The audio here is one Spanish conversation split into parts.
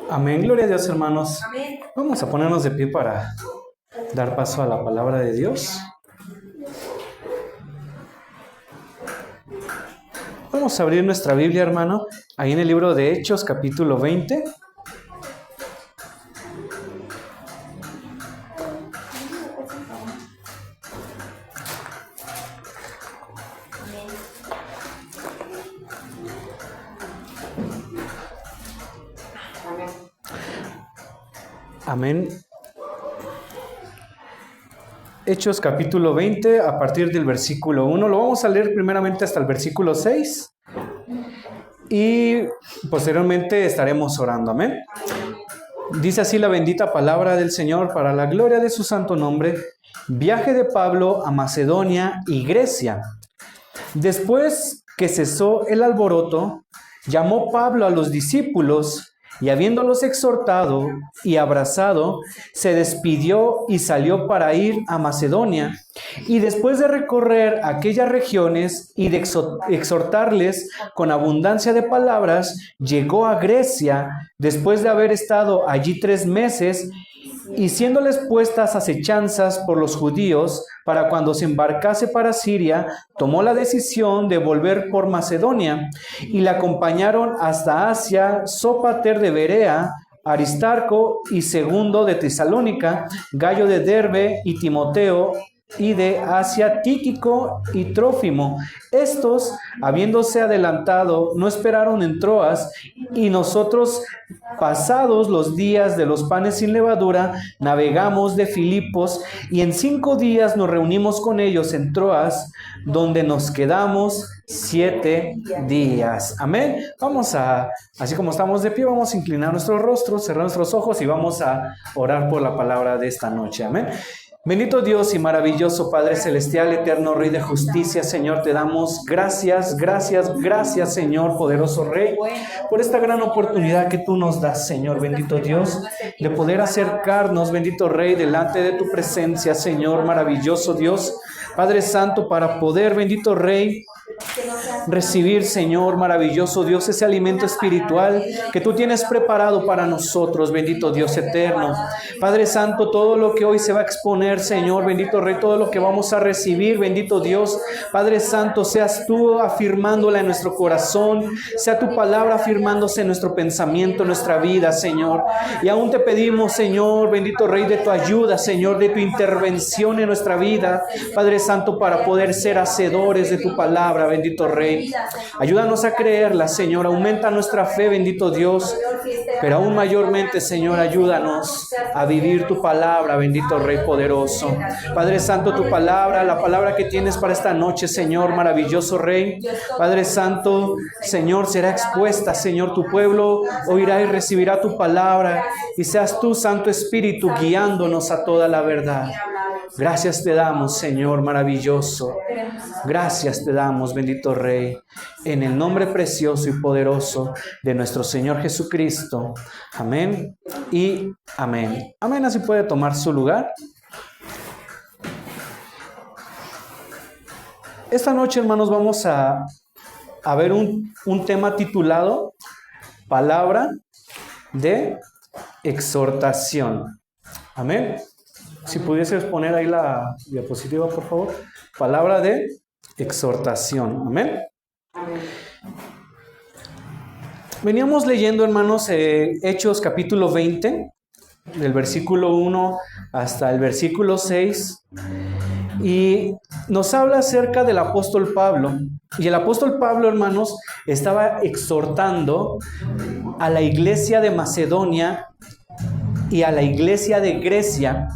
Amén, gloria a Dios, hermanos. Amén. Vamos a ponernos de pie para dar paso a la palabra de Dios. Vamos a abrir nuestra Biblia, hermano, ahí en el libro de Hechos, capítulo 20. Amén. Hechos capítulo 20, a partir del versículo 1. Lo vamos a leer primeramente hasta el versículo 6. Y posteriormente estaremos orando. Amén. Dice así la bendita palabra del Señor para la gloria de su santo nombre. Viaje de Pablo a Macedonia y Grecia. Después que cesó el alboroto, llamó Pablo a los discípulos y habiéndolos exhortado y abrazado, se despidió y salió para ir a Macedonia. Y después de recorrer aquellas regiones y de exhortarles con abundancia de palabras, llegó a Grecia, después de haber estado allí 3 meses, y siéndoles puestas acechanzas por los judíos, para cuando se embarcase para Siria, tomó la decisión de volver por Macedonia, y la acompañaron hasta Asia Sópater de Berea, Aristarco y Segundo de Tesalónica, Gallo de Derbe y Timoteo, y de Asia Tíquico y Trófimo. Estos, habiéndose adelantado, no esperaron en Troas, y nosotros, pasados los días de los panes sin levadura, navegamos de Filipos, y en 5 días nos reunimos con ellos en Troas, donde nos quedamos 7 días. Amén. Así como estamos de pie, vamos a inclinar nuestros rostros, cerrar nuestros ojos y vamos a orar por la palabra de esta noche. Amén. Bendito Dios y maravilloso Padre Celestial, eterno Rey de justicia, Señor, te damos gracias, Señor, poderoso Rey, por esta gran oportunidad que tú nos das, Señor, bendito Dios, de poder acercarnos, bendito Rey, delante de tu presencia, Señor, maravilloso Dios, Padre Santo, para poder, bendito Rey, recibir, Señor, maravilloso Dios, ese alimento espiritual que tú tienes preparado para nosotros, bendito Dios eterno. Padre Santo, todo lo que hoy se va a exponer, Señor, bendito Rey, todo lo que vamos a recibir, bendito Dios, Padre Santo, seas tú afirmándola en nuestro corazón, sea tu palabra afirmándose en nuestro pensamiento, en nuestra vida, Señor. Y aún te pedimos, Señor, bendito Rey, de tu ayuda, Señor, de tu intervención en nuestra vida, Padre Santo, para poder ser hacedores de tu palabra, bendito Rey. Ayúdanos a creerla, Señor. Aumenta nuestra fe, bendito Dios. Pero aún mayormente, Señor, ayúdanos a vivir tu palabra, bendito Rey poderoso. Padre Santo, tu palabra, la palabra que tienes para esta noche, Señor, maravilloso Rey. Padre Santo, Señor, será expuesta, Señor, tu pueblo oirá y recibirá tu palabra. Y seas tú, Santo Espíritu, guiándonos a toda la verdad. Gracias te damos, Señor maravilloso. Gracias te damos, bendito Rey, en el nombre precioso y poderoso de nuestro Señor Jesucristo. Amén y amén. Amén, así puede tomar su lugar. Esta noche, hermanos, vamos a ver un tema titulado Palabra de exhortación. Amén. Si pudieses poner ahí la diapositiva, por favor. Palabra de exhortación. Amén. Amén. Veníamos leyendo, hermanos, Hechos capítulo 20, del versículo 1 hasta el versículo 6. Y nos habla acerca del apóstol Pablo. Y el apóstol Pablo, hermanos, estaba exhortando a la iglesia de Macedonia y a la iglesia de Grecia.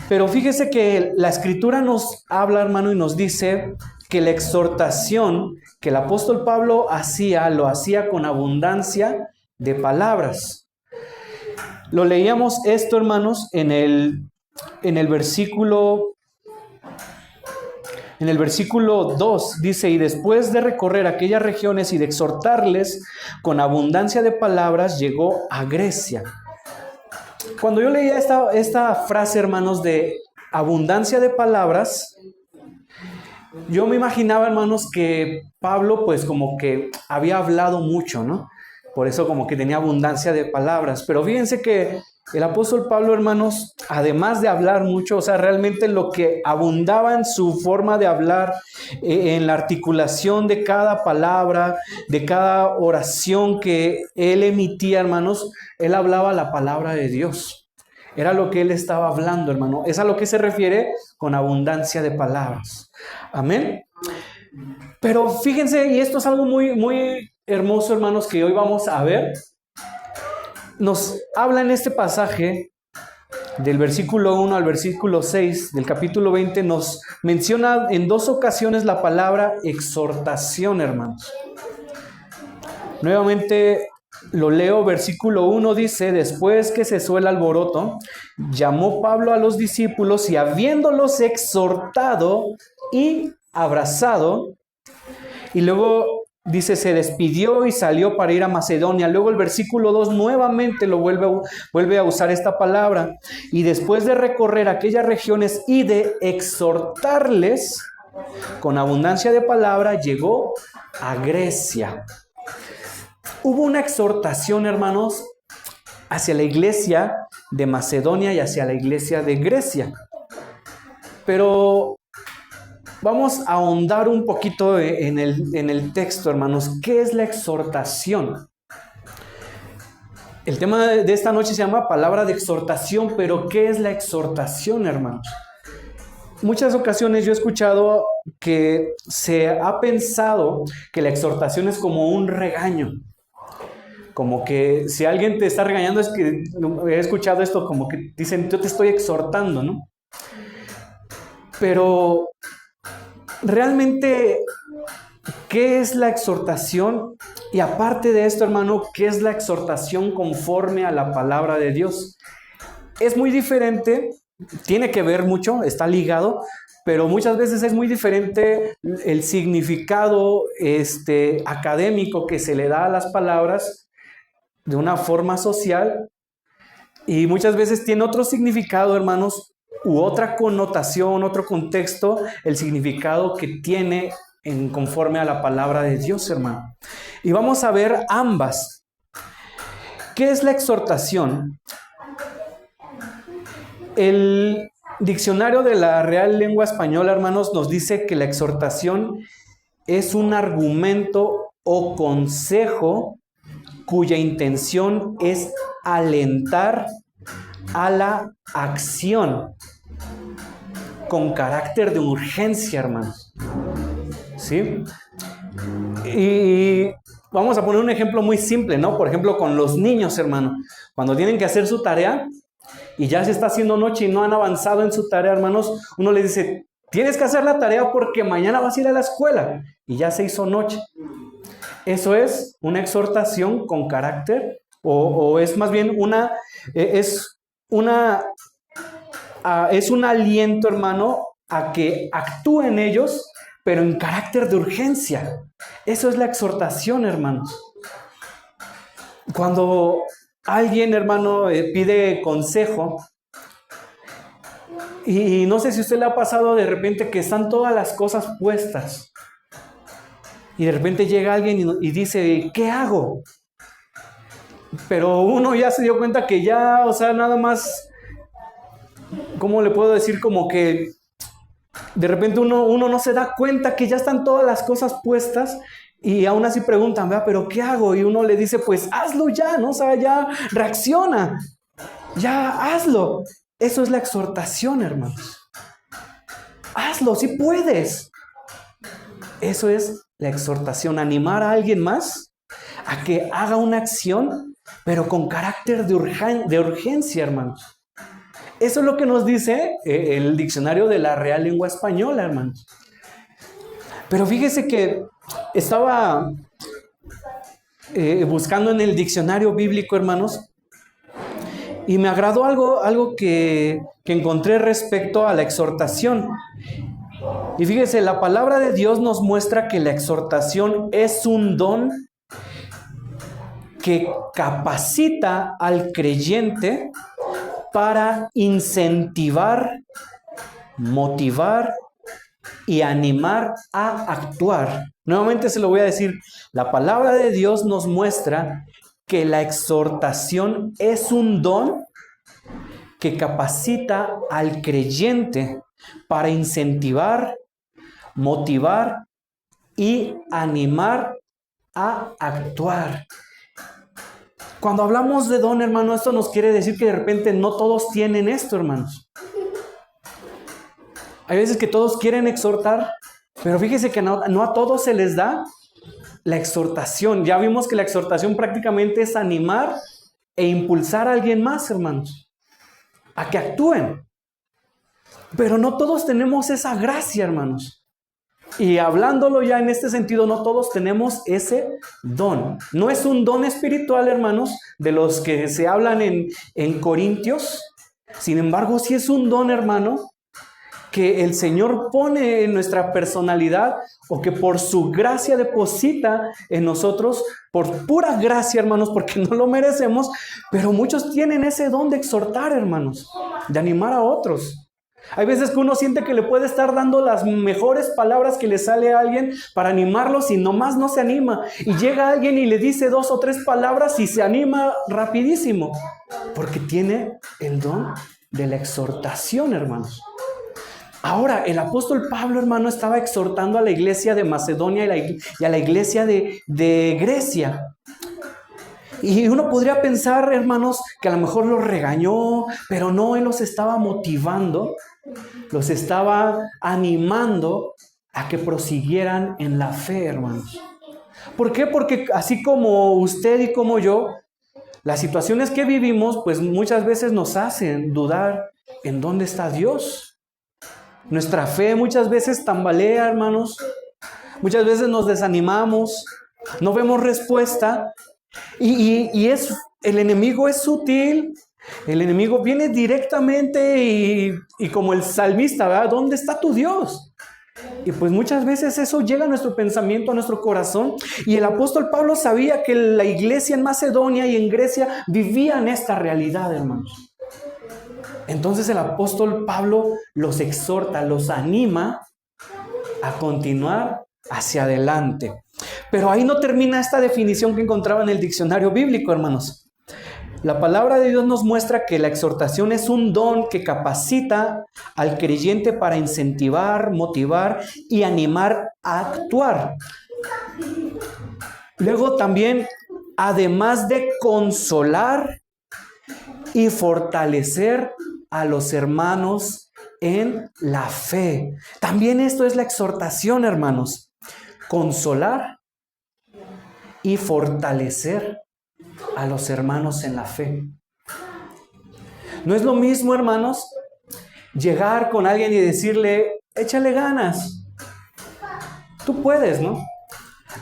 Pero fíjese que la Escritura nos habla, hermano, y nos dice que la exhortación que el apóstol Pablo lo hacía con abundancia de palabras. Lo leíamos esto, hermanos, en el versículo 2, dice: y después de recorrer aquellas regiones y de exhortarles con abundancia de palabras, llegó a Grecia. Cuando yo leía esta frase, hermanos, de abundancia de palabras, Yo me imaginaba, hermanos, que Pablo pues como que había hablado mucho, ¿no? Por eso como que tenía abundancia de palabras. Pero fíjense que el apóstol Pablo, hermanos, además de hablar mucho, o sea, realmente lo que abundaba en su forma de hablar, en la articulación de cada palabra, de cada oración que él emitía, hermanos, él hablaba la palabra de Dios. Era lo que él estaba hablando, hermano. Es a lo que se refiere con abundancia de palabras. Amén. Pero fíjense, y esto es algo muy, muy hermoso, hermanos, que hoy vamos a ver. Nos habla en este pasaje, del versículo 1 al versículo 6 del capítulo 20, nos menciona en 2 ocasiones la palabra exhortación, hermanos. Nuevamente lo leo, versículo 1 dice: después que cesó el alboroto, llamó Pablo a los discípulos y habiéndolos exhortado y abrazado, y luego dice, se despidió y salió para ir a Macedonia. Luego el versículo 2 nuevamente lo vuelve a usar esta palabra. Y después de recorrer aquellas regiones y de exhortarles con abundancia de palabra, llegó a Grecia. Hubo una exhortación, hermanos, hacia la iglesia de Macedonia y hacia la iglesia de Grecia. Pero vamos a ahondar un poquito en el texto, hermanos. ¿Qué es la exhortación? El tema de esta noche se llama palabra de exhortación, pero ¿qué es la exhortación, hermanos? Muchas ocasiones yo he escuchado que se ha pensado que la exhortación es como un regaño. Como que si alguien te está regañando, es que he escuchado esto, como que dicen, yo te estoy exhortando, ¿no? Pero realmente, ¿qué es la exhortación? Y aparte de esto, hermano, ¿qué es la exhortación conforme a la palabra de Dios? Es muy diferente, tiene que ver mucho, está ligado, pero muchas veces es muy diferente el significado académico que se le da a las palabras de una forma social, y muchas veces tiene otro significado, hermanos, u otra connotación, otro contexto, el significado que tiene conforme a la palabra de Dios, hermano. Y vamos a ver ambas. ¿Qué es la exhortación? El diccionario de la Real Lengua Española, hermanos, nos dice que la exhortación es un argumento o consejo cuya intención es alentar a la acción con carácter de urgencia, hermanos. ¿Sí? Y vamos a poner un ejemplo muy simple, ¿no? Por ejemplo, con los niños, hermano. Cuando tienen que hacer su tarea y ya se está haciendo noche y no han avanzado en su tarea, hermanos, uno les dice, tienes que hacer la tarea porque mañana vas a ir a la escuela. Y ya se hizo noche. Eso es una exhortación con carácter, o es más bien es un aliento, hermano, a que actúen ellos, pero en carácter de urgencia. Eso es la exhortación, hermanos. Cuando alguien, hermano, pide consejo, y no sé si a usted le ha pasado de repente que están todas las cosas puestas, y de repente llega alguien y dice, ¿qué hago? Pero uno ya se dio cuenta que ya, o sea, nada más, ¿cómo le puedo decir? Como que de repente uno no se da cuenta que ya están todas las cosas puestas y aún así preguntan, ¿verdad? ¿Pero qué hago? Y uno le dice, pues hazlo ya, ¿no? O sea, ya reacciona, ya hazlo. Eso es la exhortación, hermanos. Hazlo, si puedes. Eso es la exhortación, animar a alguien más a que haga una acción, pero con carácter de urgencia, hermanos. Eso es lo que nos dice el diccionario de la Real Lengua Española, hermanos. Pero fíjese que estaba buscando en el diccionario bíblico, hermanos, y me agradó algo que encontré respecto a la exhortación. Y fíjese, la palabra de Dios nos muestra que la exhortación es un don que capacita al creyente para incentivar, motivar y animar a actuar. Nuevamente se lo voy a decir, la palabra de Dios nos muestra que la exhortación es un don que capacita al creyente para incentivar, motivar y animar a actuar. Cuando hablamos de don, hermano, esto nos quiere decir que de repente no todos tienen esto, hermanos. Hay veces que todos quieren exhortar, pero fíjese que no a todos se les da la exhortación. Ya vimos que la exhortación prácticamente es animar e impulsar a alguien más, hermanos, a que actúen. Pero no todos tenemos esa gracia, hermanos. Y hablándolo ya en este sentido, no todos tenemos ese don. No es un don espiritual, hermanos, de los que se hablan en Corintios. Sin embargo, sí es un don, hermano, que el Señor pone en nuestra personalidad o que por su gracia deposita en nosotros, por pura gracia, hermanos, porque no lo merecemos, pero muchos tienen ese don de exhortar, hermanos, de animar a otros. Hay veces que uno siente que le puede estar dando las mejores palabras que le sale a alguien para animarlos y nomás no se anima. Y llega alguien y le dice 2 o 3 palabras y se anima rapidísimo, porque tiene el don de la exhortación, hermanos. Ahora, el apóstol Pablo, hermano, estaba exhortando a la iglesia de Macedonia y a la iglesia de Grecia. Y uno podría pensar, hermanos, que a lo mejor los regañó, pero no, él los estaba motivando, los estaba animando a que prosiguieran en la fe, hermanos. ¿Por qué? Porque así como usted y como yo, las situaciones que vivimos, pues muchas veces nos hacen dudar en dónde está Dios. Nuestra fe muchas veces tambalea, hermanos. Muchas veces nos desanimamos, no vemos respuesta. Y el enemigo es sutil. El enemigo viene directamente y como el salmista, ¿verdad? ¿Dónde está tu Dios? Y pues muchas veces eso llega a nuestro pensamiento, a nuestro corazón. Y el apóstol Pablo sabía que la iglesia en Macedonia y en Grecia vivían esta realidad, hermanos. Entonces el apóstol Pablo los exhorta, los anima a continuar hacia adelante. Pero ahí no termina esta definición que encontraba en el diccionario bíblico, hermanos. La palabra de Dios nos muestra que la exhortación es un don que capacita al creyente para incentivar, motivar y animar a actuar. Luego también, además de consolar y fortalecer a los hermanos en la fe. También esto es la exhortación, hermanos. Consolar y fortalecer a los hermanos en la fe. No es lo mismo, hermanos, llegar con alguien y decirle, échale ganas. Tú puedes, ¿no?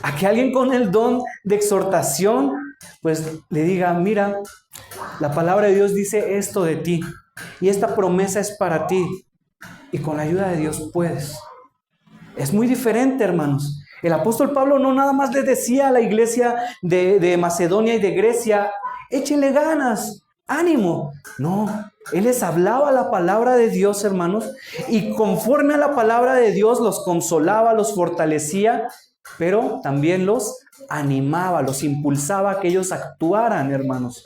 A que alguien con el don de exhortación, pues le diga, mira, la palabra de Dios dice esto de ti y esta promesa es para ti y con la ayuda de Dios puedes. Es muy diferente, hermanos. El apóstol Pablo no nada más le decía a la iglesia de Macedonia y de Grecia, échenle ganas, ánimo. No, él les hablaba la palabra de Dios, hermanos, y conforme a la palabra de Dios los consolaba, los fortalecía, pero también los animaba, los impulsaba a que ellos actuaran, hermanos.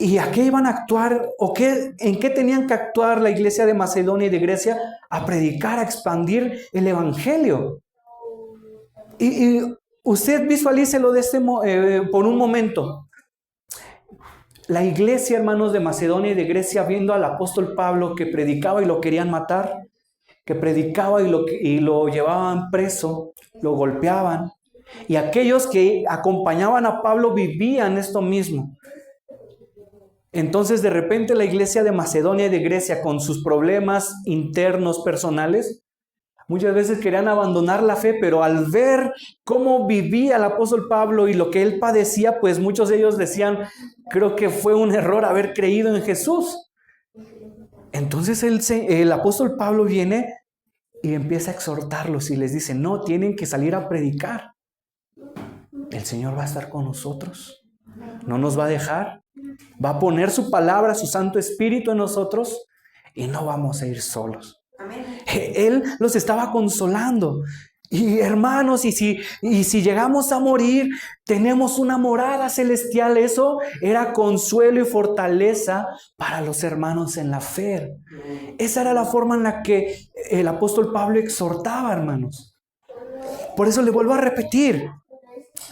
¿Y a qué iban a actuar? ¿O en qué tenían que actuar la iglesia de Macedonia y de Grecia? A predicar, a expandir el evangelio. Y usted visualícelo por un momento. La iglesia, hermanos, de Macedonia y de Grecia, viendo al apóstol Pablo que predicaba y lo querían matar, que predicaba y lo llevaban preso, lo golpeaban. Y aquellos que acompañaban a Pablo vivían esto mismo. Entonces de repente la iglesia de Macedonia y de Grecia, con sus problemas internos personales, muchas veces querían abandonar la fe, pero al ver cómo vivía el apóstol Pablo y lo que él padecía, pues muchos de ellos decían, creo que fue un error haber creído en Jesús. Entonces el apóstol Pablo viene y empieza a exhortarlos y les dice, no, tienen que salir a predicar. El Señor va a estar con nosotros, no nos va a dejar. Va a poner su palabra, su Santo Espíritu en nosotros y no vamos a ir solos. Él los estaba consolando. Y hermanos, y si llegamos a morir, tenemos una morada celestial. Eso era consuelo y fortaleza para los hermanos en la fe. Esa era la forma en la que el apóstol Pablo exhortaba, hermanos. Por eso le vuelvo a repetir,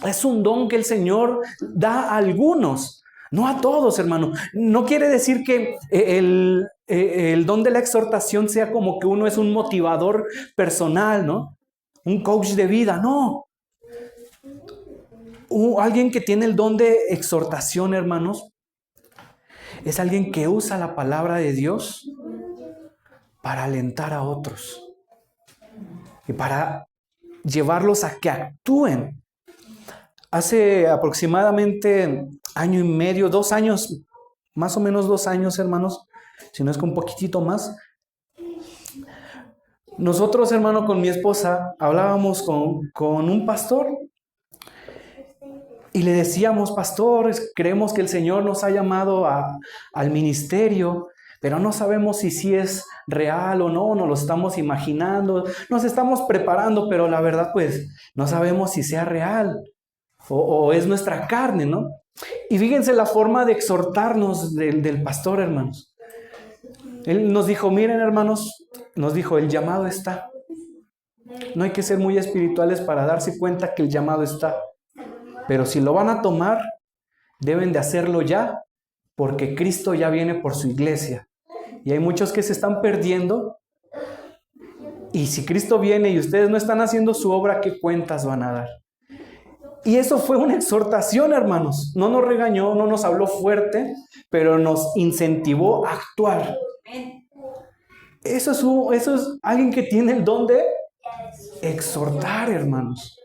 es un don que el Señor da a algunos, no a todos, hermano. No quiere decir que el don de la exhortación sea como que uno es un motivador personal, ¿no? Un coach de vida, no. Alguien que tiene el don de exhortación, hermanos, es alguien que usa la palabra de Dios para alentar a otros y para llevarlos a que actúen. Hace aproximadamente año y medio, 2 años, más o menos 2 años, hermanos, si no es que un poquitito más, nosotros, hermano, con mi esposa, hablábamos con un pastor y le decíamos: pastor, creemos que el Señor nos ha llamado al ministerio, pero no sabemos si es real o no, nos lo estamos imaginando, nos estamos preparando, pero la verdad, pues, no sabemos si sea real o es nuestra carne, ¿no? Y fíjense la forma de exhortarnos del pastor, hermanos. Él nos dijo: miren, hermanos, nos dijo, el llamado está. No hay que ser muy espirituales para darse cuenta que el llamado está. Pero si lo van a tomar, deben de hacerlo ya, porque Cristo ya viene por su iglesia. Y hay muchos que se están perdiendo. Y si Cristo viene y ustedes no están haciendo su obra, ¿qué cuentas van a dar? Y eso fue una exhortación, hermanos. No nos regañó, no nos habló fuerte, pero nos incentivó a actuar. Eso es alguien que tiene el don de exhortar, hermanos.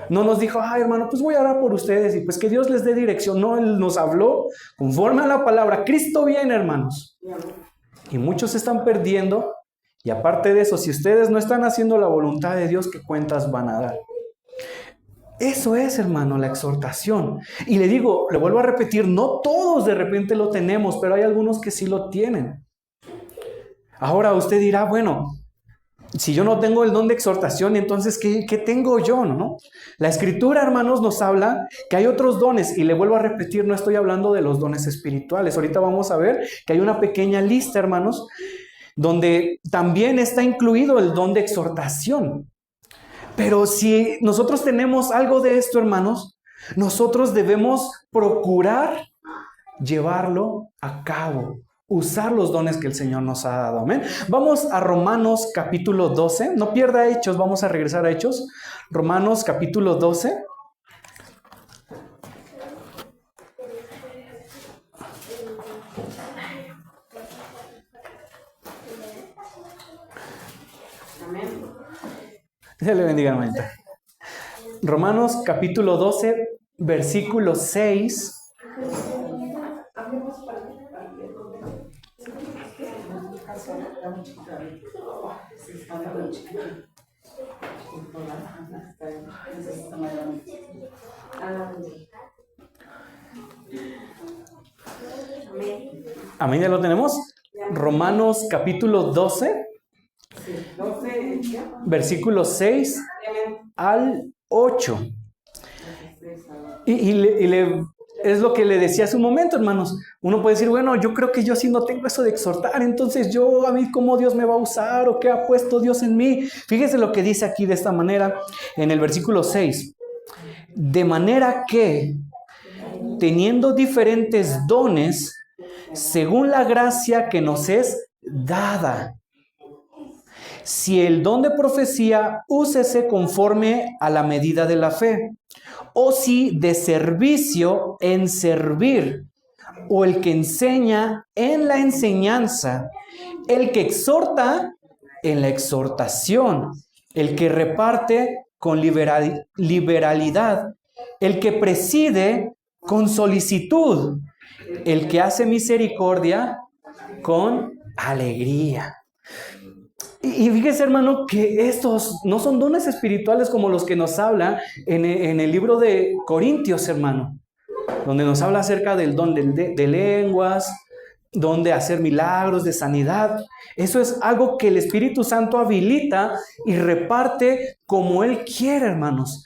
No nos dijo: ay, hermano, pues voy a orar por ustedes y pues que Dios les dé dirección. No, Él nos habló conforme a la palabra. Cristo viene, hermanos. Y muchos se están perdiendo. Y aparte de eso, si ustedes no están haciendo la voluntad de Dios, ¿qué cuentas van a dar? Eso es, hermano, la exhortación. Y le digo, le vuelvo a repetir, no todos de repente lo tenemos, pero hay algunos que sí lo tienen. Ahora usted dirá: bueno, si yo no tengo el don de exhortación, entonces ¿qué tengo yo, no? La Escritura, hermanos, nos habla que hay otros dones. Y le vuelvo a repetir, no estoy hablando de los dones espirituales. Ahorita vamos a ver que hay una pequeña lista, hermanos, donde también está incluido el don de exhortación. Pero si nosotros tenemos algo de esto, hermanos, nosotros debemos procurar llevarlo a cabo. Usar los dones que el Señor nos ha dado. Amén. Vamos a Romanos capítulo 12. No pierda Hechos, vamos a regresar a Hechos. Romanos capítulo 12. Amén. Dios le bendiga, hermanita. Romanos capítulo 12, versículo 6. Amén, ya lo tenemos. Romanos capítulo 12, versículo 6 al 8. Es lo que le decía hace un momento, hermanos. Uno puede decir: bueno, yo creo que yo sí no tengo eso de exhortar, entonces a mí, ¿cómo Dios me va a usar? ¿O qué ha puesto Dios en mí? Fíjese lo que dice aquí de esta manera en el versículo 6. De manera que, teniendo diferentes dones, según la gracia que nos es dada. Si el don de profecía, úsese conforme a la medida de la fe. O si de servicio, en servir. O el que enseña, en la enseñanza. El que exhorta, en la exhortación. El que reparte, con liberalidad. El que preside, con solicitud. El que hace misericordia, con alegría. Y fíjese, hermano, que estos no son dones espirituales como los que nos habla en el libro de Corintios, hermano, donde nos habla acerca del don de lenguas, don de hacer milagros, de sanidad. Eso es algo que el Espíritu Santo habilita y reparte como Él quiere, hermanos.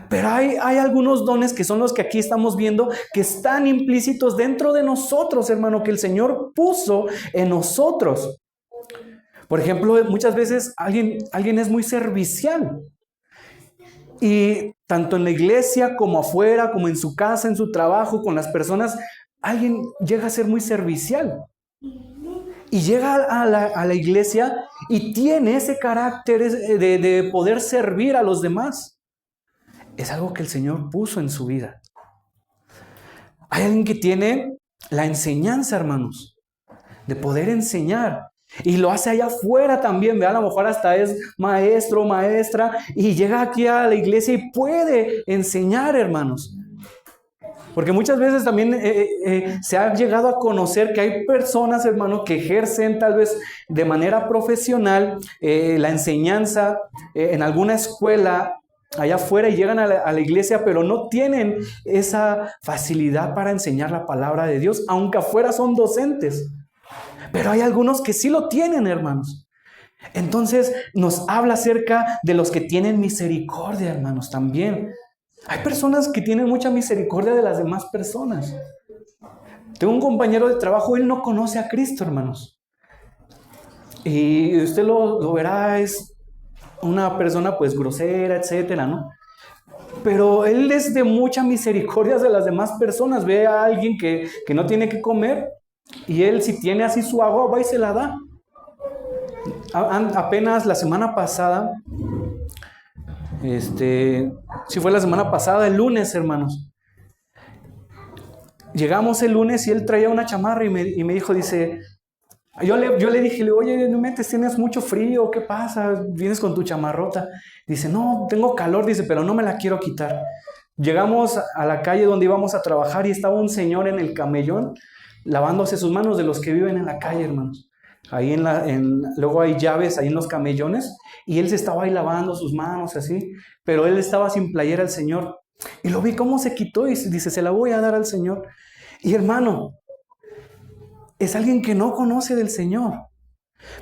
Pero hay algunos dones que son los que aquí estamos viendo, que están implícitos dentro de nosotros, hermano, que el Señor puso en nosotros. Por ejemplo, muchas veces alguien es muy servicial. Y tanto en la iglesia como afuera, como en su casa, en su trabajo, con las personas, alguien llega a ser muy servicial. Y llega a la iglesia y tiene ese carácter de poder servir a los demás. Es algo que el Señor puso en su vida. Hay alguien que tiene la enseñanza, hermanos, de poder enseñar. Y lo hace allá afuera también, ¿verdad? A lo mejor hasta es maestro, maestra, y llega aquí a la iglesia y puede enseñar, hermanos. Porque muchas veces también se ha llegado a conocer que hay personas, hermanos, que ejercen tal vez de manera profesional la enseñanza en alguna escuela allá afuera y llegan a la iglesia, pero no tienen esa facilidad para enseñar la palabra de Dios, aunque afuera son docentes. Pero hay algunos que sí lo tienen, hermanos. Entonces nos habla acerca de los que tienen misericordia, hermanos, también. Hay personas que tienen mucha misericordia de las demás personas. Tengo un compañero de trabajo, él no conoce a Cristo, hermanos. Y usted lo verá, es una persona pues grosera, etcétera, ¿no? Pero él es de mucha misericordia de las demás personas. Ve a alguien que no tiene que comer y él, si tiene así su agua, va y se la da. Apenas la semana pasada, si fue la semana pasada, el lunes, hermanos. Llegamos el lunes y él traía una chamarra y me dijo, dice... Yo le dije, oye, no metes, tienes mucho frío, ¿qué pasa? Vienes con tu chamarrota. Dice, no, tengo calor, dice, pero no me la quiero quitar. Llegamos a la calle donde íbamos a trabajar y estaba un señor en el camellón lavándose sus manos, de los que viven en la calle, hermanos. Ahí luego hay llaves ahí en los camellones y él se estaba ahí lavando sus manos así, pero él estaba sin playera, el señor. Y lo vi cómo se quitó y dice, se la voy a dar al Señor. Y hermano, es alguien que no conoce del Señor.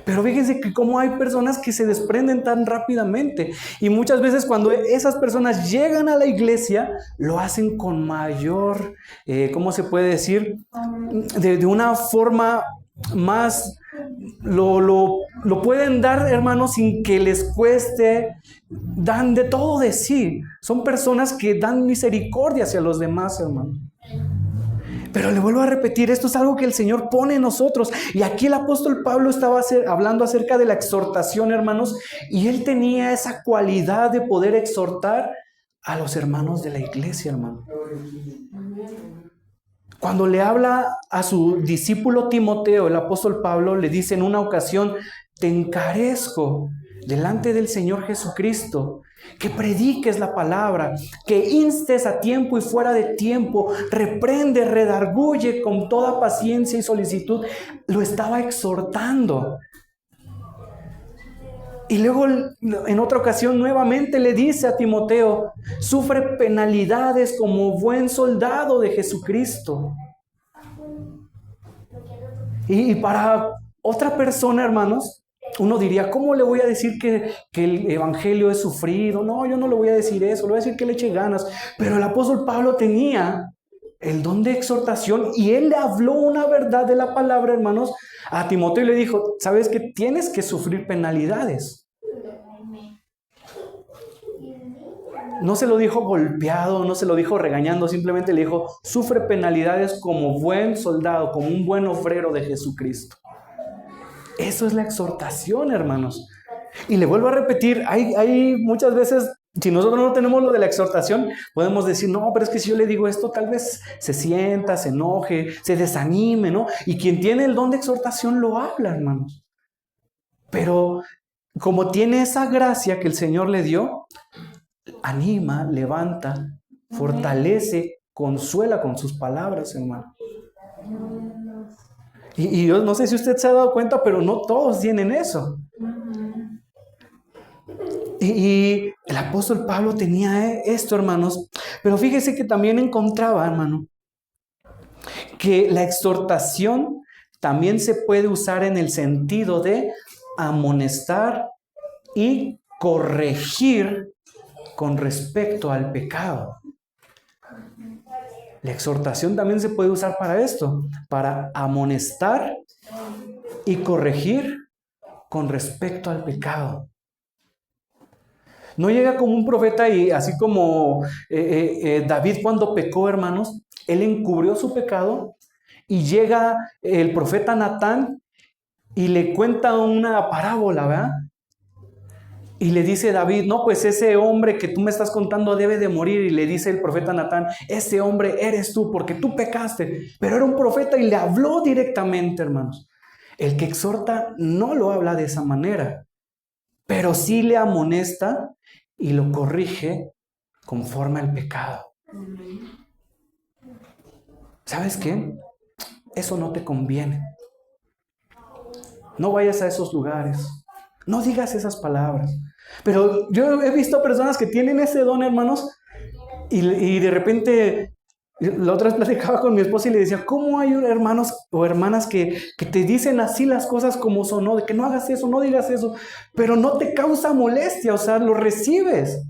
Pero fíjense que cómo hay personas que se desprenden tan rápidamente. Y muchas veces cuando esas personas llegan a la iglesia, lo hacen con mayor, ¿cómo se puede decir? De una forma más, lo pueden dar, hermanos, sin que les cueste. Dan de todo de sí. Son personas que dan misericordia hacia los demás, hermano. Pero le vuelvo a repetir, esto es algo que el Señor pone en nosotros. Y aquí el apóstol Pablo estaba hablando acerca de la exhortación, hermanos, y él tenía esa cualidad de poder exhortar a los hermanos de la iglesia, hermano. Cuando le habla a su discípulo Timoteo, el apóstol Pablo le dice en una ocasión, te encarezco delante del Señor Jesucristo, que prediques la palabra, que instes a tiempo y fuera de tiempo, reprende, redarguye con toda paciencia y solicitud. Lo estaba exhortando. Y luego en otra ocasión nuevamente le dice a Timoteo, sufre penalidades como buen soldado de Jesucristo. Y para otra persona, hermanos, uno diría, ¿cómo le voy a decir que el evangelio es sufrido? No, yo no le voy a decir eso, le voy a decir que le eche ganas. Pero el apóstol Pablo tenía el don de exhortación y él le habló una verdad de la palabra, hermanos, a Timoteo y le dijo, ¿sabes que tienes que sufrir penalidades? No se lo dijo golpeado, no se lo dijo regañando, simplemente le dijo, sufre penalidades como buen soldado, como un buen obrero de Jesucristo. Eso es la exhortación, hermanos. Y le vuelvo a repetir, hay muchas veces, si nosotros no tenemos lo de la exhortación, podemos decir, no, pero es que si yo le digo esto, tal vez se sienta, se enoje, se desanime, ¿no? Y quien tiene el don de exhortación lo habla, hermanos. Pero como tiene esa gracia que el Señor le dio, anima, levanta, fortalece, consuela con sus palabras, hermano. Y yo no sé si usted se ha dado cuenta, pero no todos tienen eso. Y el apóstol Pablo tenía esto, hermanos. Pero fíjese que también encontraba, hermano, que la exhortación también se puede usar en el sentido de amonestar y corregir con respecto al pecado. La exhortación también se puede usar para esto, para amonestar y corregir con respecto al pecado. No llega como un profeta y así como David cuando pecó, hermanos, él encubrió su pecado y llega el profeta Natán y le cuenta una parábola, ¿verdad? Y le dice David, no, pues ese hombre que tú me estás contando debe de morir. Y le dice el profeta Natán, ese hombre eres tú porque tú pecaste. Pero era un profeta y le habló directamente, hermanos. El que exhorta no lo habla de esa manera, pero sí le amonesta y lo corrige conforme al pecado. ¿Sabes qué? Eso no te conviene. No vayas a esos lugares. No digas esas palabras. Pero yo he visto personas que tienen ese don, hermanos, y de repente, la otra vez platicaba con mi esposa y le decía, ¿cómo hay hermanos o hermanas que te dicen así las cosas como son, ¿no? De que no hagas eso, no digas eso, pero no te causa molestia, o sea, lo recibes.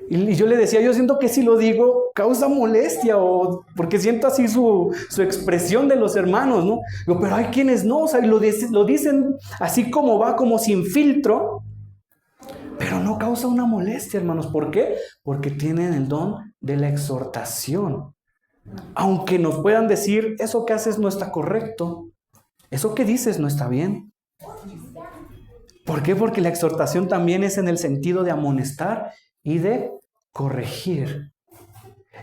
Y yo le decía, yo siento que si lo digo, causa molestia, o porque siento así su expresión de los hermanos, ¿no? Digo, pero hay quienes no, o sea, lo dicen así como va, como sin filtro, pero no causa una molestia, hermanos. ¿Por qué? Porque tienen el don de la exhortación. Aunque nos puedan decir, eso que haces no está correcto, eso que dices no está bien. ¿Por qué? Porque la exhortación también es en el sentido de amonestar y de corregir.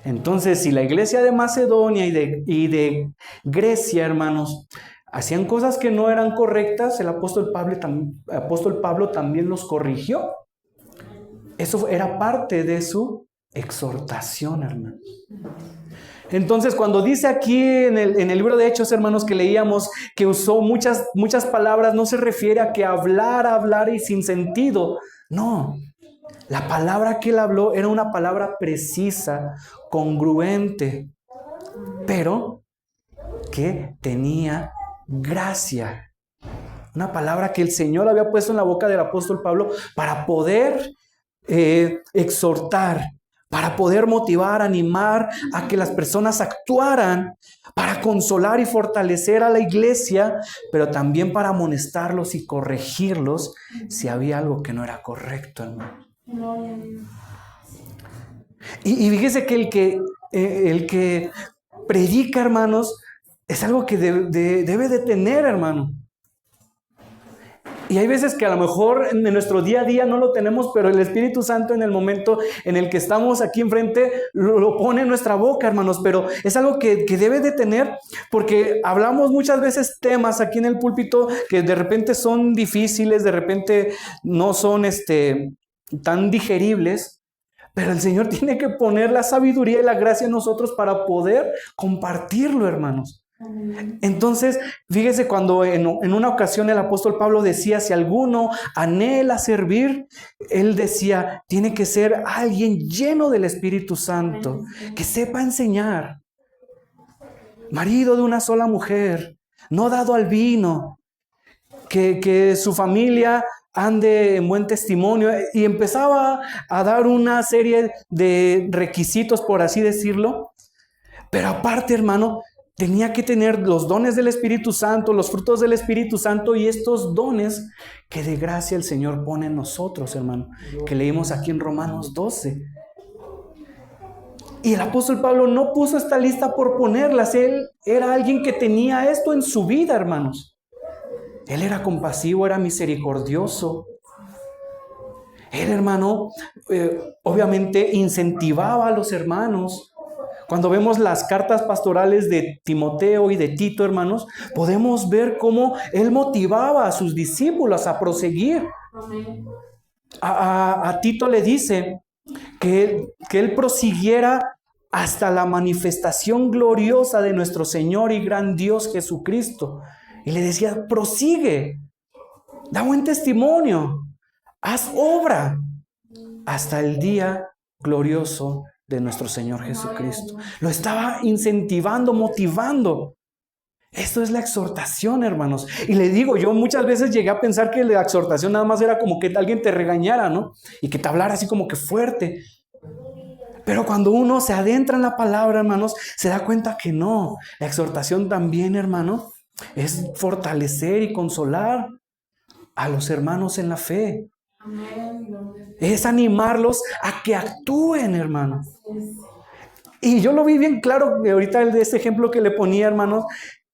Entonces, si la iglesia de Macedonia y de Grecia, hermanos, hacían cosas que no eran correctas, el apóstol Pablo también los corrigió. Eso era parte de su exhortación, hermanos. Entonces, cuando dice aquí en el libro de Hechos, hermanos, que leíamos que usó muchas palabras, no se refiere a que hablar y sin sentido. No, la palabra que él habló era una palabra precisa, congruente, pero que tenía gracia. Una palabra que el Señor había puesto en la boca del apóstol Pablo para poder exhortar, para poder motivar, animar a que las personas actuaran, para consolar y fortalecer a la iglesia, pero también para amonestarlos y corregirlos si había algo que no era correcto, hermano. Y fíjese que el que predica, hermanos, es algo que debe de tener, hermano. Y hay veces que a lo mejor en nuestro día a día no lo tenemos, pero el Espíritu Santo en el momento en el que estamos aquí enfrente lo pone en nuestra boca, hermanos. Pero es algo que debe de tener, porque hablamos muchas veces temas aquí en el púlpito que de repente son difíciles, de repente no son tan digeribles. Pero el Señor tiene que poner la sabiduría y la gracia en nosotros para poder compartirlo, hermanos. Entonces, fíjese cuando en una ocasión el apóstol Pablo decía, si alguno anhela servir, él decía, tiene que ser alguien lleno del Espíritu Santo, que sepa enseñar, marido de una sola mujer, no dado al vino, que su familia ande en buen testimonio, y empezaba a dar una serie de requisitos, por así decirlo. Pero aparte, hermano, tenía que tener los dones del Espíritu Santo, los frutos del Espíritu Santo y estos dones que de gracia el Señor pone en nosotros, hermano, que leímos aquí en Romanos 12. Y el apóstol Pablo no puso esta lista por ponerlas. Él era alguien que tenía esto en su vida, hermanos. Él era compasivo, era misericordioso. Él, hermano, obviamente incentivaba a los hermanos. Cuando vemos las cartas pastorales de Timoteo y de Tito, hermanos, podemos ver cómo él motivaba a sus discípulos a proseguir. A Tito le dice que él prosiguiera hasta la manifestación gloriosa de nuestro Señor y gran Dios Jesucristo. Y le decía, prosigue, da buen testimonio, haz obra hasta el día glorioso de nuestro Señor Jesucristo. Lo estaba incentivando, motivando. Esto es la exhortación, hermanos. Y le digo, yo muchas veces llegué a pensar que la exhortación nada más era como que alguien te regañara, ¿no? Y que te hablara así como que fuerte. Pero cuando uno se adentra en la palabra, hermanos, se da cuenta que no. La exhortación también, hermano, es fortalecer y consolar a los hermanos en la fe. Es animarlos a que actúen, hermano. Y yo lo vi bien claro ahorita de este ejemplo que le ponía, hermanos,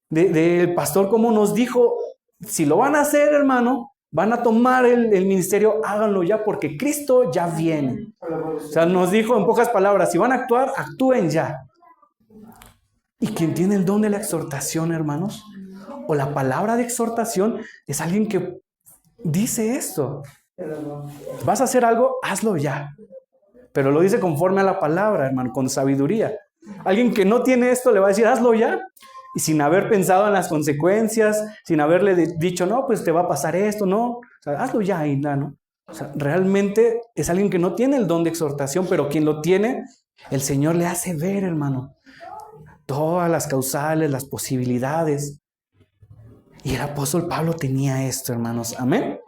del pastor, como nos dijo, si lo van a hacer, hermano, van a tomar el ministerio, háganlo ya, porque Cristo ya viene. O sea, nos dijo en pocas palabras, si van a actuar, actúen ya. Y quien tiene el don de la exhortación, hermanos, o la palabra de exhortación, es alguien que dice esto. Vas a hacer algo, hazlo ya. Pero lo dice conforme a la palabra, hermano, con sabiduría. Alguien que no tiene esto le va a decir, hazlo ya. Y sin haber pensado en las consecuencias, sin haberle dicho, no, pues te va a pasar esto, no. O sea, hazlo ya y nada, ¿no? O sea, realmente es alguien que no tiene el don de exhortación, pero quien lo tiene, el Señor le hace ver, hermano, todas las causales, las posibilidades. Y el apóstol Pablo tenía esto, hermanos. Amén.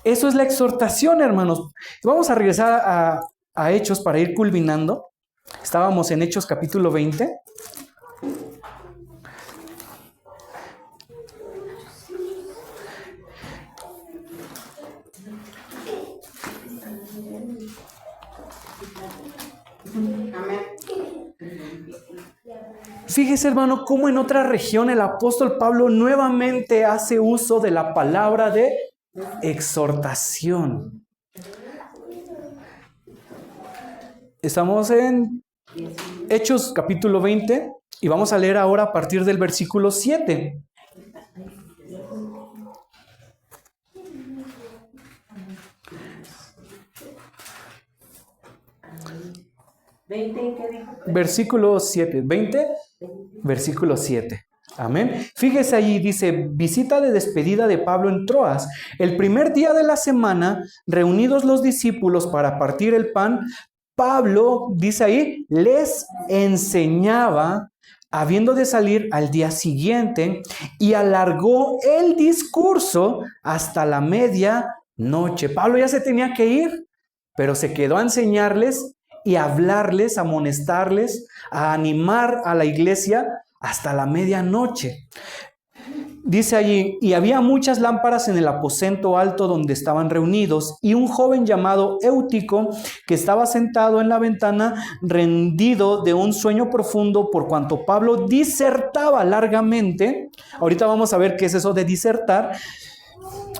Eso es la exhortación, hermanos. Vamos a regresar a Hechos para ir culminando. Estábamos en Hechos capítulo 20. Fíjese, hermano, cómo en otra región el apóstol Pablo nuevamente hace uso de la palabra de exhortación. Estamos en Hechos capítulo 20 y vamos a leer ahora a partir del versículo 7. Versículo 7. 20, versículo 7. Amén. Fíjese allí, dice, visita de despedida de Pablo en Troas. El primer día de la semana, reunidos los discípulos para partir el pan, Pablo, dice ahí, les enseñaba, habiendo de salir al día siguiente, y alargó el discurso hasta la medianoche. Pablo ya se tenía que ir, pero se quedó a enseñarles y a hablarles, a amonestarles, a animar a la iglesia hasta la medianoche. Dice allí, y había muchas lámparas en el aposento alto donde estaban reunidos, y un joven llamado Eutico, que estaba sentado en la ventana, rendido de un sueño profundo, por cuanto Pablo disertaba largamente. Ahorita vamos a ver qué es eso de disertar.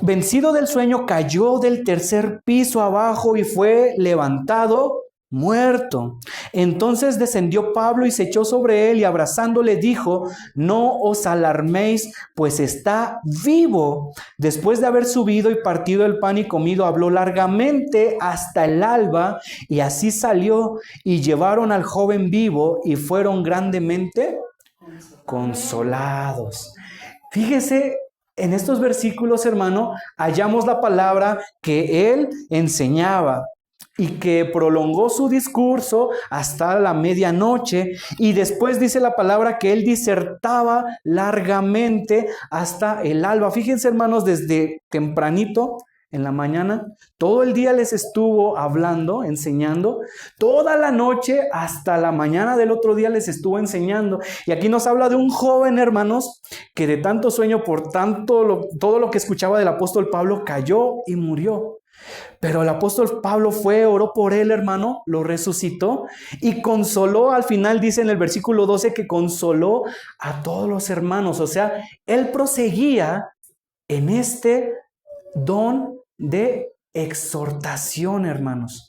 Vencido del sueño, cayó del tercer piso abajo y fue levantado muerto. Entonces descendió Pablo y se echó sobre él y abrazándole dijo, no os alarméis, pues está vivo. Después de haber subido y partido el pan y comido, habló largamente hasta el alba y así salió y llevaron al joven vivo y fueron grandemente consolados. Fíjese, en estos versículos, hermano, hallamos la palabra que él enseñaba y que prolongó su discurso hasta la medianoche, y después dice la palabra que él disertaba largamente hasta el alba. Fíjense, hermanos, desde tempranito en la mañana, todo el día les estuvo hablando, enseñando, toda la noche hasta la mañana del otro día les estuvo enseñando. Y aquí nos habla de un joven, hermanos, que de tanto sueño, por todo lo que escuchaba del apóstol Pablo, cayó y murió. Pero el apóstol Pablo fue, oró por él, hermano, lo resucitó y consoló. Al final dice en el versículo 12 que consoló a todos los hermanos. O sea, él proseguía en este don de exhortación, hermanos.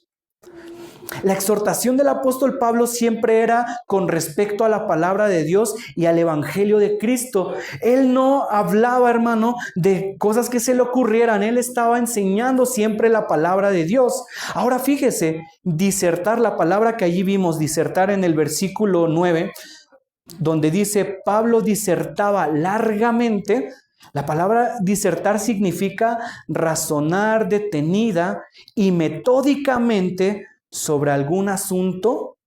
La exhortación del apóstol Pablo siempre era con respecto a la palabra de Dios y al evangelio de Cristo. Él no hablaba, hermano, de cosas que se le ocurrieran. Él estaba enseñando siempre la palabra de Dios. Ahora fíjese, disertar, la palabra que allí vimos, disertar en el versículo 9, donde dice Pablo disertaba largamente. La palabra disertar significa razonar detenida y metódicamente sobre algún asunto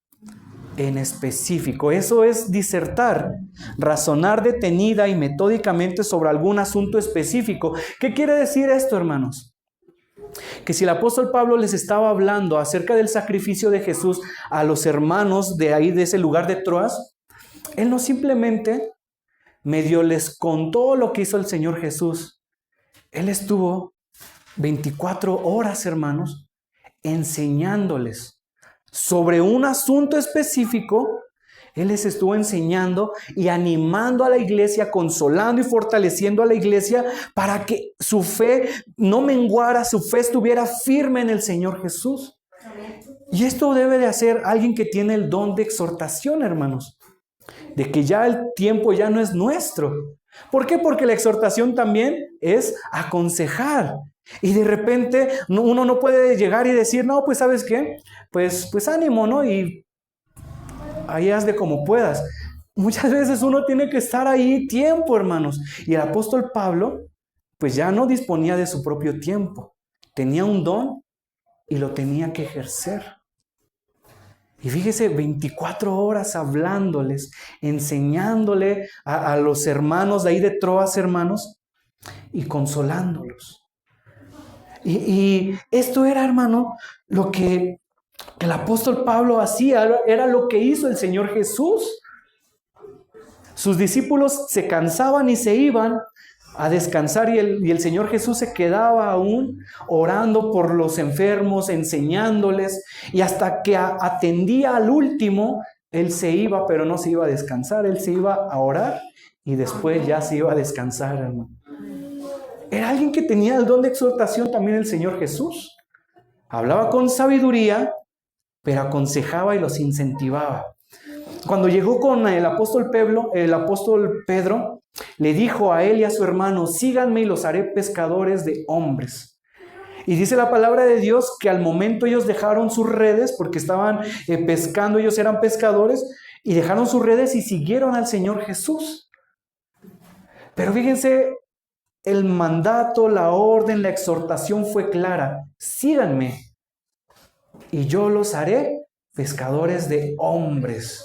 en específico. Eso es disertar, razonar detenida y metódicamente sobre algún asunto específico. ¿Qué quiere decir esto, hermanos? Que si el apóstol Pablo les estaba hablando acerca del sacrificio de Jesús a los hermanos de ahí, de ese lugar de Troas, él no simplemente medio les contó lo que hizo el Señor Jesús. Él estuvo 24 horas, hermanos, enseñándoles sobre un asunto específico. Él les estuvo enseñando y animando a la iglesia, consolando y fortaleciendo a la iglesia para que su fe no menguara, su fe estuviera firme en el Señor Jesús. Y esto debe de hacer alguien que tiene el don de exhortación, hermanos, de que ya el tiempo ya no es nuestro. ¿Por qué? Porque la exhortación también es aconsejar. Y de repente uno no puede llegar y decir, no, pues ¿sabes qué? Pues ánimo, ¿no? Y ahí haz de como puedas. Muchas veces uno tiene que estar ahí tiempo, hermanos. Y el apóstol Pablo, pues ya no disponía de su propio tiempo. Tenía un don y lo tenía que ejercer. Y fíjese, 24 horas hablándoles, enseñándole a los hermanos de ahí de Troas, hermanos, y consolándolos. Y esto era, hermano, lo que el apóstol Pablo hacía, era lo que hizo el Señor Jesús. Sus discípulos se cansaban y se iban a descansar y el Señor Jesús se quedaba aún orando por los enfermos, enseñándoles, y hasta que atendía al último, Él se iba, pero no se iba a descansar, Él se iba a orar y después ya se iba a descansar, hermano. Era alguien que tenía el don de exhortación también el Señor Jesús. Hablaba con sabiduría, pero aconsejaba y los incentivaba. Cuando llegó con el apóstol Pedro le dijo a él y a su hermano, síganme y los haré pescadores de hombres. Y dice la palabra de Dios que al momento ellos dejaron sus redes, porque estaban pescando, ellos eran pescadores, y dejaron sus redes y siguieron al Señor Jesús. Pero fíjense, el mandato, la orden, la exhortación fue clara. Síganme y yo los haré pescadores de hombres.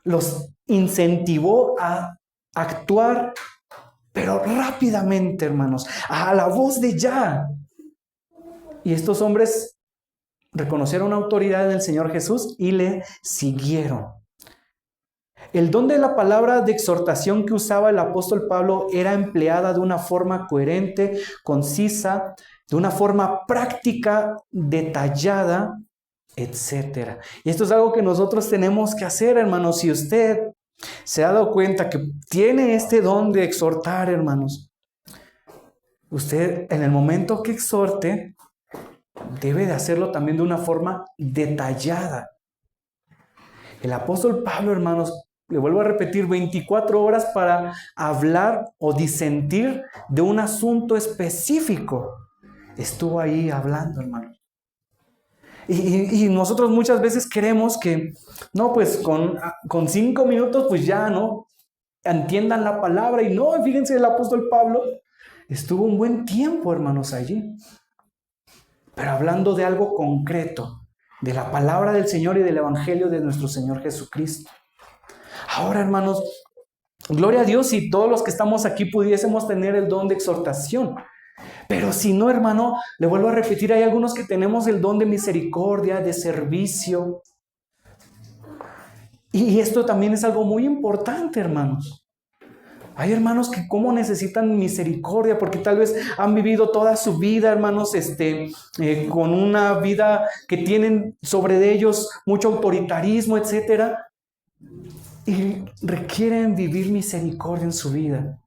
Los incentivó a actuar, pero rápidamente, hermanos, a la voz de ya. Y estos hombres reconocieron la autoridad del Señor Jesús y le siguieron. El don de la palabra de exhortación que usaba el apóstol Pablo era empleada de una forma coherente, concisa, de una forma práctica, detallada, etc. Y esto es algo que nosotros tenemos que hacer, hermanos. Si usted se ha dado cuenta que tiene este don de exhortar, hermanos, usted en el momento que exhorte, debe de hacerlo también de una forma detallada. El apóstol Pablo, hermanos, le vuelvo a repetir, 24 horas para hablar o disentir de un asunto específico. Estuvo ahí hablando, hermanos. Y nosotros muchas veces queremos que, no, pues con 5 minutos, pues ya, ¿no? Entiendan la palabra. Y no, fíjense, el apóstol Pablo estuvo un buen tiempo, hermanos, allí. Pero hablando de algo concreto, de la palabra del Señor y del Evangelio de nuestro Señor Jesucristo. Ahora, hermanos, gloria a Dios si todos los que estamos aquí pudiésemos tener el don de exhortación. Pero si no, hermano, le vuelvo a repetir, hay algunos que tenemos el don de misericordia, de servicio. Y esto también es algo muy importante, hermanos. Hay hermanos que cómo necesitan misericordia, porque tal vez han vivido toda su vida, hermanos, con una vida que tienen sobre ellos mucho autoritarismo, etcétera, y requieren vivir misericordia en su vida.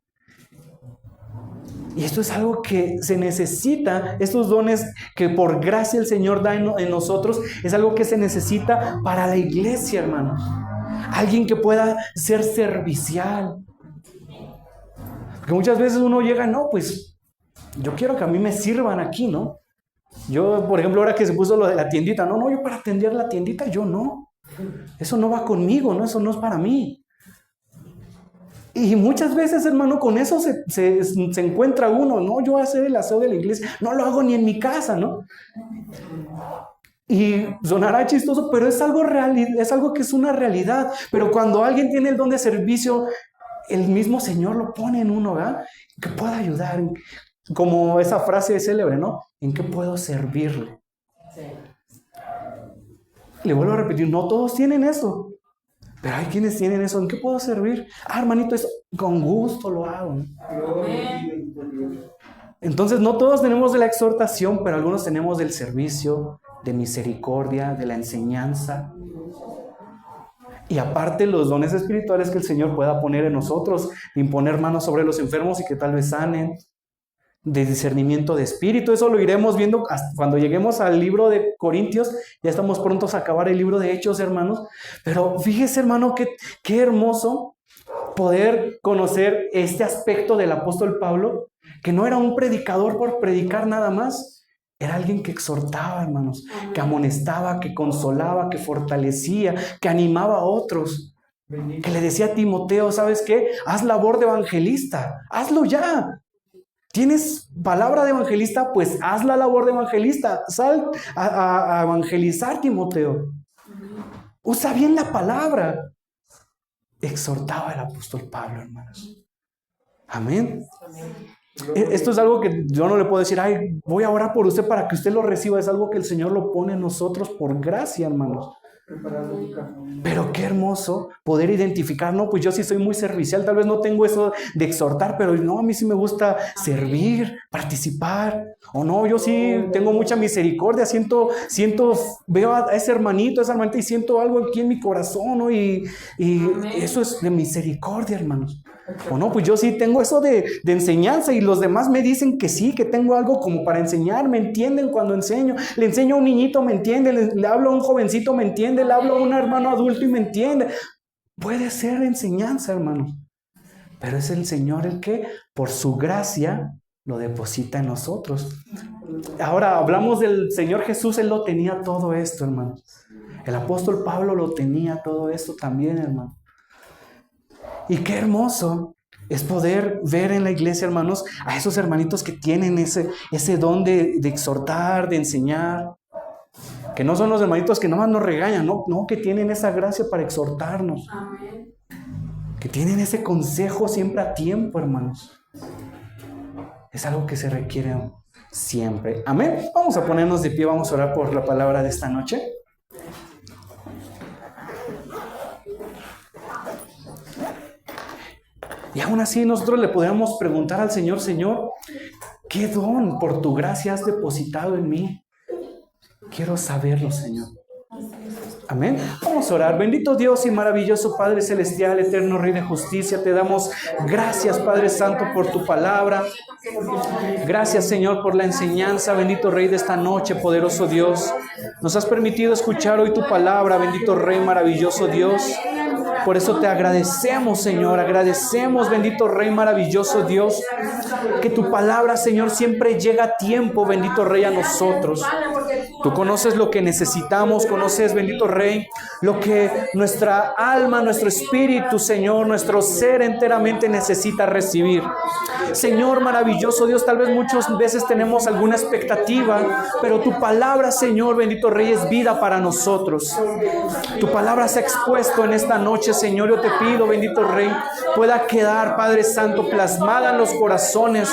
Y esto es algo que se necesita, estos dones que por gracia el Señor da en nosotros, es algo que se necesita para la iglesia, hermanos. Alguien que pueda ser servicial. Porque muchas veces uno llega, no, pues yo quiero que a mí me sirvan aquí, ¿no? Yo, por ejemplo, ahora que se puso lo de la tiendita, no, yo para atender la tiendita, yo no. Eso no va conmigo, ¿no? Eso no es para mí. Y muchas veces, hermano, con eso se encuentra uno, ¿no? Yo hacer el aseo de la iglesia, no lo hago ni en mi casa, ¿no? Y sonará chistoso, pero es algo real, es algo que es una realidad. Pero cuando alguien tiene el don de servicio, el mismo Señor lo pone en uno, ¿verdad? Que pueda ayudar. Como esa frase célebre, ¿no? ¿En qué puedo servirle? Sí. Le vuelvo a repetir, no todos tienen eso. Pero hay quienes tienen eso. ¿En qué puedo servir? Ah, hermanito, eso con gusto lo hago, ¿no? Entonces, no todos tenemos de la exhortación, pero algunos tenemos del servicio, de misericordia, de la enseñanza. Y aparte los dones espirituales que el Señor pueda poner en nosotros, de imponer manos sobre los enfermos y que tal vez sanen, de discernimiento de espíritu. Eso lo iremos viendo hasta cuando lleguemos al libro de Corintios. Ya estamos prontos a acabar el libro de Hechos, hermanos. Pero fíjese, hermano, qué hermoso poder conocer este aspecto del apóstol Pablo, que no era un predicador por predicar nada más. Era alguien que exhortaba, hermanos, que amonestaba, que consolaba, que fortalecía, que animaba a otros. Que le decía a Timoteo, ¿sabes qué? Haz labor de evangelista, hazlo ya. ¿Tienes palabra de evangelista? Pues haz la labor de evangelista. Sal a evangelizar, Timoteo. Usa bien la palabra. Exhortaba el apóstol Pablo, hermanos. Amén. Esto es algo que yo no le puedo decir, ay, voy a orar por usted para que usted lo reciba. Es algo que el Señor lo pone en nosotros por gracia, hermanos. Pero qué hermoso poder identificar, no, pues yo sí soy muy servicial, tal vez no tengo eso de exhortar, pero no, a mí sí me gusta servir, participar, o no, yo sí tengo mucha misericordia, veo a ese hermanito, a esa hermanita y siento algo aquí en mi corazón, ¿no? Y eso es de misericordia, hermanos. O no, pues yo sí tengo eso de enseñanza y los demás me dicen que sí, que tengo algo como para enseñar, me entienden cuando enseño, le enseño a un niñito, me entiende, le hablo a un jovencito, me entiende, le hablo a un hermano adulto y me entiende. Puede ser enseñanza, hermanos, pero es el Señor el que por su gracia lo deposita en nosotros. Ahora hablamos del Señor Jesús, Él lo tenía todo esto, hermanos. El apóstol Pablo lo tenía todo esto también, hermano. Y qué hermoso es poder ver en la iglesia, hermanos, a esos hermanitos que tienen ese don de exhortar, de enseñar. Que no son los hermanitos que nomás nos regañan, no, que tienen esa gracia para exhortarnos. Amén. Que tienen ese consejo siempre a tiempo, hermanos. Es algo que se requiere siempre. Amén. Vamos a ponernos de pie, vamos a orar por la palabra de esta noche. Y aún así nosotros le podemos preguntar al Señor, Señor, ¿qué don por tu gracia has depositado en mí? Quiero saberlo, Señor. Amén. Vamos a orar. Bendito Dios y maravilloso Padre Celestial, eterno Rey de Justicia, te damos gracias, Padre Santo, por tu palabra. Gracias, Señor, por la enseñanza, bendito Rey de esta noche, poderoso Dios. Nos has permitido escuchar hoy tu palabra, bendito Rey, maravilloso Dios. Por eso te agradecemos, Señor, agradecemos, bendito Rey, maravilloso Dios, que tu palabra, Señor, siempre llega a tiempo, bendito Rey, a nosotros. Tú conoces lo que necesitamos, conoces, bendito Rey, lo que nuestra alma, nuestro espíritu, Señor, nuestro ser enteramente necesita recibir. Señor, maravilloso Dios, tal vez muchas veces tenemos alguna expectativa, pero tu palabra, Señor, bendito Rey, es vida para nosotros. Tu palabra se ha expuesto en esta noche, Señor. Yo te pido, bendito Rey, pueda quedar, Padre Santo, plasmada en los corazones,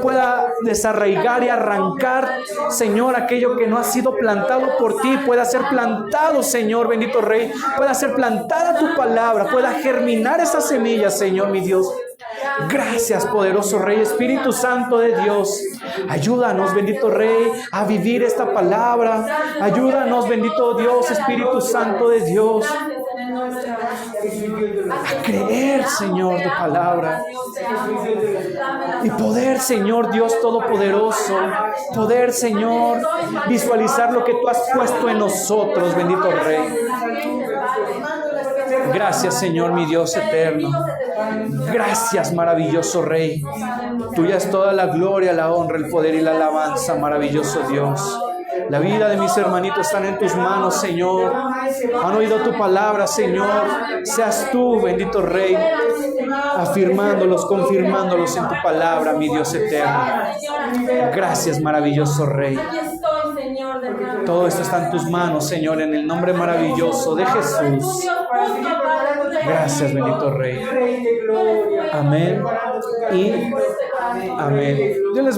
pueda desarraigar y arrancar, Señor, aquello que no ha sido plantado por ti, pueda ser plantado, Señor, bendito Rey, pueda ser plantada tu palabra, pueda germinar esa semilla, Señor, mi Dios. Gracias, poderoso Rey, Espíritu Santo de Dios. Ayúdanos, bendito Rey, a vivir esta palabra. Ayúdanos, bendito Dios, Espíritu Santo de Dios, a creer, Señor, tu palabra. Y poder, Señor Dios Todopoderoso, poder, Señor, visualizar lo que tú has puesto en nosotros, bendito Rey. Gracias, Señor, mi Dios eterno. Gracias, maravilloso Rey. Tuya es toda la gloria, la honra, el poder y la alabanza, maravilloso Dios. La vida de mis hermanitos están en tus manos, Señor. Han oído tu palabra, Señor. Seas tú, bendito Rey, afirmándolos, confirmándolos en tu palabra, mi Dios eterno. Gracias, maravilloso Rey. Todo esto está en tus manos, Señor, en el nombre maravilloso de Jesús. Gracias, bendito Rey. Amén y amén. Dios les